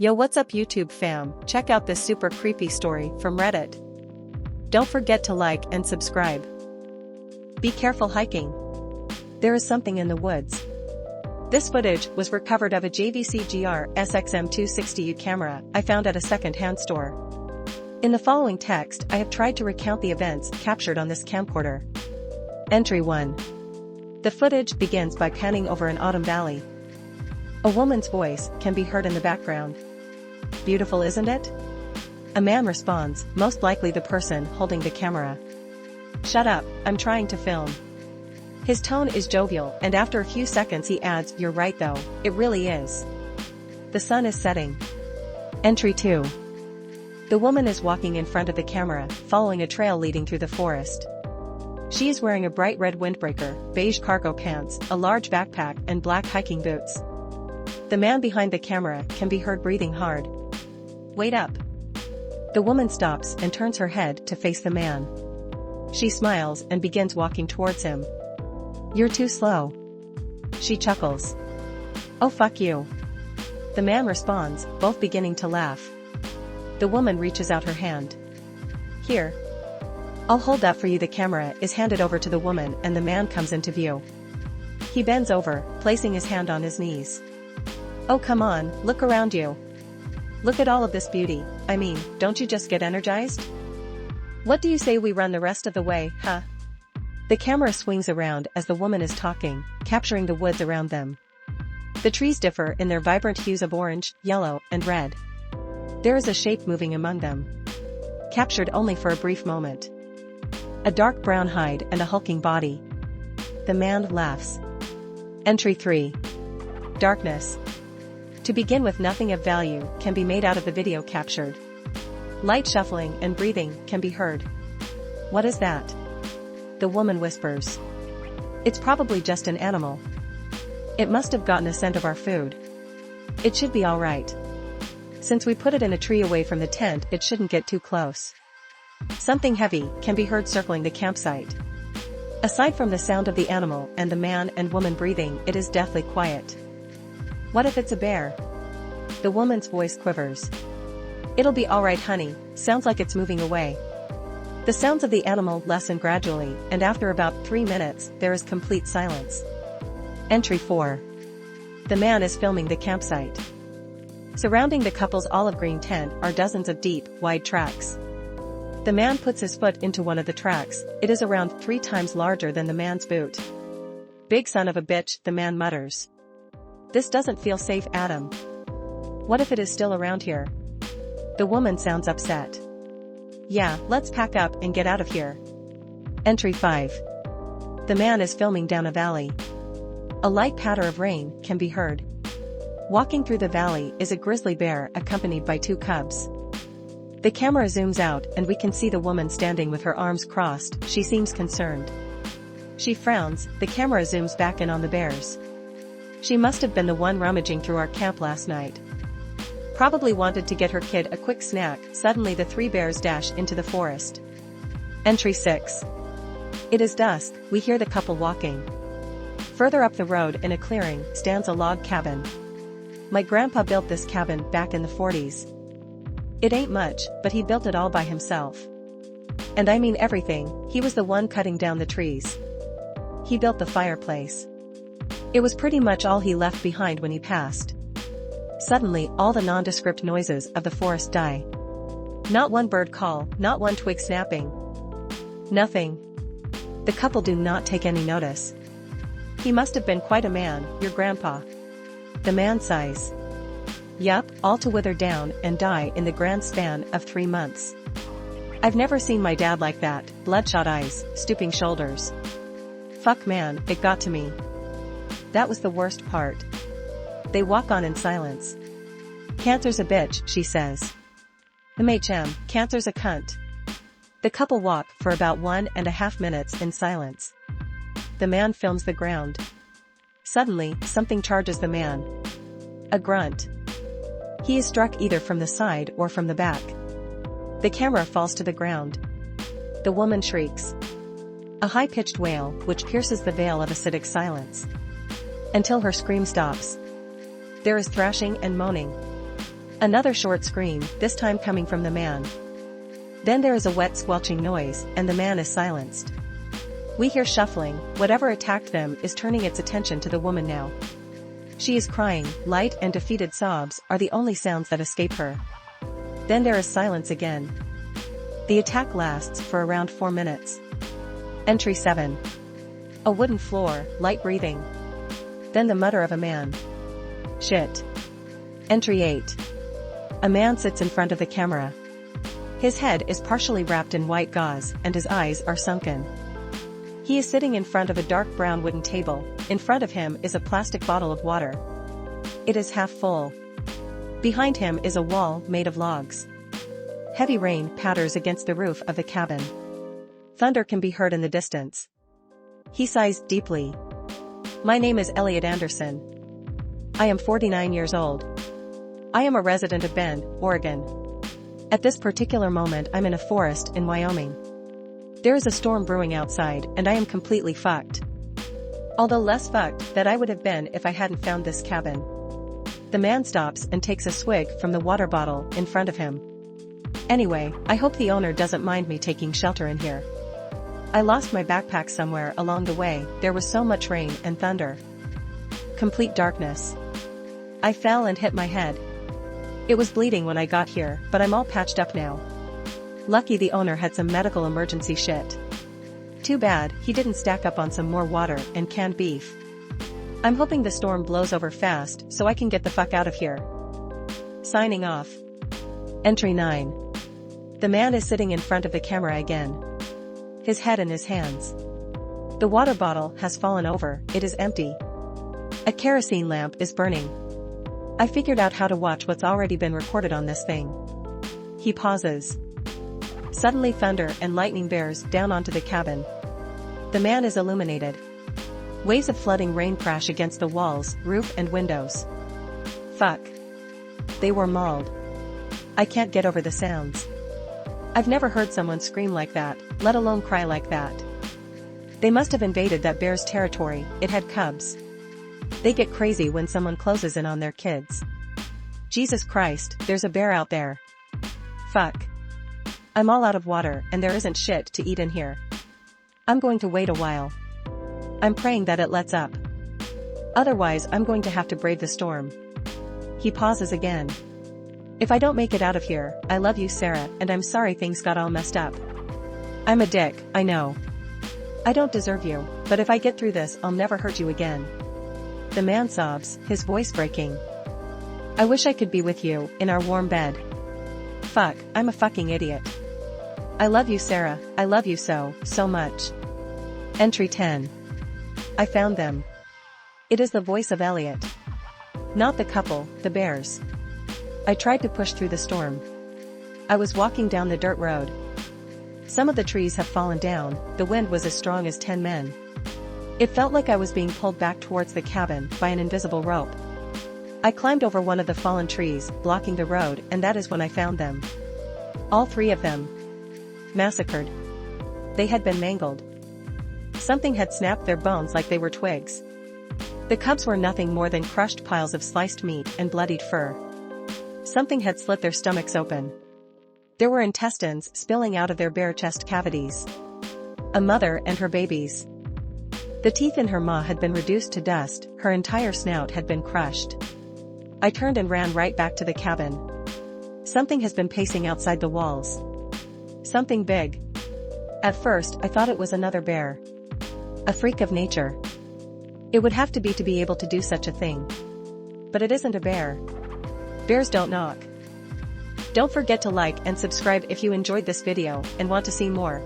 Yo, what's up YouTube fam, check out this super creepy story from Reddit. Don't forget to like and subscribe. Be careful hiking. There is something in the woods. This footage was recovered of a JVC GR SXM260U camera I found at a second-hand store. In the following text I have tried to recount the events captured on this camcorder. Entry 1. The footage begins by panning over an autumn valley. A woman's voice can be heard in the background. Beautiful, isn't it? A man responds, most likely the person holding the camera. Shut up, I'm trying to film. His tone is jovial and after a few seconds he adds, you're right though, it really is. The sun is setting. Entry 2. The woman is walking in front of the camera, following a trail leading through the forest. She is wearing a bright red windbreaker, beige cargo pants, a large backpack and black hiking boots. The man behind the camera can be heard breathing hard. Wait up. The woman stops and turns her head to face the man. She smiles and begins walking towards him. You're too slow. She chuckles. Oh fuck you. The man responds, both beginning to laugh. The woman reaches out her hand. Here. I'll hold that for you. The camera is handed over to the woman and the man comes into view. He bends over, placing his hand on his knees. Oh come on, look around you. Look at all of this beauty, I mean, don't you just get energized? What do you say we run the rest of the way, huh? The camera swings around as the woman is talking, capturing the woods around them. The trees differ in their vibrant hues of orange, yellow, and red. There is a shape moving among them. Captured only for a brief moment. A dark brown hide and a hulking body. The man laughs. Entry 3. Darkness. To begin with, nothing of value can be made out of the video captured. Light shuffling and breathing can be heard. What is that? The woman whispers. It's probably just an animal. It must have gotten a scent of our food. It should be alright. Since we put it in a tree away from the tent, it shouldn't get too close. Something heavy can be heard circling the campsite. Aside from the sound of the animal and the man and woman breathing, it is deathly quiet. What if it's a bear? The woman's voice quivers. It'll be alright honey, sounds like it's moving away. The sounds of the animal lessen gradually, and after about 3 minutes, there is complete silence. Entry 4. The man is filming the campsite. Surrounding the couple's olive green tent are dozens of deep, wide tracks. The man puts his foot into one of the tracks. It is around 3 times larger than the man's boot. Big son of a bitch, the man mutters. This doesn't feel safe, Adam. What if it is still around here? The woman sounds upset. Yeah, let's pack up and get out of here. Entry 5. The man is filming down a valley. A light patter of rain can be heard. Walking through the valley is a grizzly bear accompanied by 2 cubs. The camera zooms out and we can see the woman standing with her arms crossed. She seems concerned. She frowns. The camera zooms back in on the bears. She must have been the one rummaging through our camp last night. Probably wanted to get her kid a quick snack. Suddenly the 3 bears dash into the forest. Entry 6. It is dusk, we hear the couple walking. Further up the road in a clearing stands a log cabin. My grandpa built this cabin back in the 40s. It ain't much, but he built it all by himself. And I mean everything, he was the one cutting down the trees. He built the fireplace. It was pretty much all he left behind when he passed. Suddenly, all the nondescript noises of the forest die. Not one bird call, not one twig snapping. Nothing. The couple do not take any notice. He must have been quite a man, your grandpa. The man sighs. Yup, all to wither down and die in the grand span of 3 months. I've never seen my dad like that, bloodshot eyes, stooping shoulders. Fuck man, it got to me. That was the worst part. They walk on in silence. Cancer's a bitch, she says. Cancer's a cunt. The couple walk for about 1.5 minutes in silence. The man films the ground. Suddenly, something charges the man. A grunt. He is struck either from the side or from the back. The camera falls to the ground. The woman shrieks. A high-pitched wail, which pierces the veil of acidic silence. Until her scream stops. There is thrashing and moaning. Another short scream, this time coming from the man. Then there is a wet squelching noise, and the man is silenced. We hear shuffling, whatever attacked them is turning its attention to the woman now. She is crying, light and defeated sobs are the only sounds that escape her. Then there is silence again. The attack lasts for around 4 minutes. Entry 7. A wooden floor, light breathing. Then the mutter of a man. Shit. Entry 8. A man sits in front of the camera. His head is partially wrapped in white gauze and his eyes are sunken. He is sitting in front of a dark brown wooden table. In front of him is a plastic bottle of water. It is half full. Behind him is a wall made of logs. Heavy rain patters against the roof of the cabin. Thunder can be heard in the distance. He sighs deeply. My name is Elliot Anderson. I am 49 years old. I am a resident of Bend, Oregon. At this particular moment I'm in a forest in Wyoming. There is a storm brewing outside and I am completely fucked. Although less fucked than I would have been if I hadn't found this cabin. The man stops and takes a swig from the water bottle in front of him. Anyway, I hope the owner doesn't mind me taking shelter in here. I lost my backpack somewhere along the way, there was so much rain and thunder. Complete darkness. I fell and hit my head. It was bleeding when I got here, but I'm all patched up now. Lucky the owner had some medical emergency shit. Too bad he didn't stack up on some more water and canned beef. I'm hoping the storm blows over fast so I can get the fuck out of here. Signing off. Entry 9. The man is sitting in front of the camera again. His head in his hands. The water bottle has fallen over, it is empty. A kerosene lamp is burning. I figured out how to watch what's already been recorded on this thing. He pauses. Suddenly thunder and lightning bears down onto the cabin. The man is illuminated. Waves of flooding rain crash against the walls, roof and windows. Fuck. They were mauled. I can't get over the sounds. I've never heard someone scream like that, let alone cry like that. They must have invaded that bear's territory, it had cubs. They get crazy when someone closes in on their kids. Jesus Christ, there's a bear out there. Fuck. I'm all out of water and there isn't shit to eat in here. I'm going to wait a while. I'm praying that it lets up. Otherwise I'm going to have to brave the storm. He pauses again. If I don't make it out of here, I love you Sarah and I'm sorry things got all messed up. I'm a dick, I know. I don't deserve you, but if I get through this I'll never hurt you again. The man sobs, his voice breaking. I wish I could be with you, in our warm bed. Fuck, I'm a fucking idiot. I love you Sarah, I love you so much. Entry 10. I found them. It is the voice of Elliot. Not the couple, the bears. I tried to push through the storm. I was walking down the dirt road. Some of the trees have fallen down, the wind was as strong as 10 men. It felt like I was being pulled back towards the cabin by an invisible rope. I climbed over one of the fallen trees, blocking the road, and that is when I found them. All 3 of them. Massacred. They had been mangled. Something had snapped their bones like they were twigs. The cubs were nothing more than crushed piles of sliced meat and bloodied fur. Something had slit their stomachs open. There were intestines spilling out of their bare chest cavities. A mother and her babies. The teeth in her maw had been reduced to dust, her entire snout had been crushed. I turned and ran right back to the cabin. Something has been pacing outside the walls. Something big. At first, I thought it was another bear. A freak of nature. It would have to be able to do such a thing. But it isn't a bear. Bears don't knock. Don't forget to like and subscribe if you enjoyed this video and want to see more.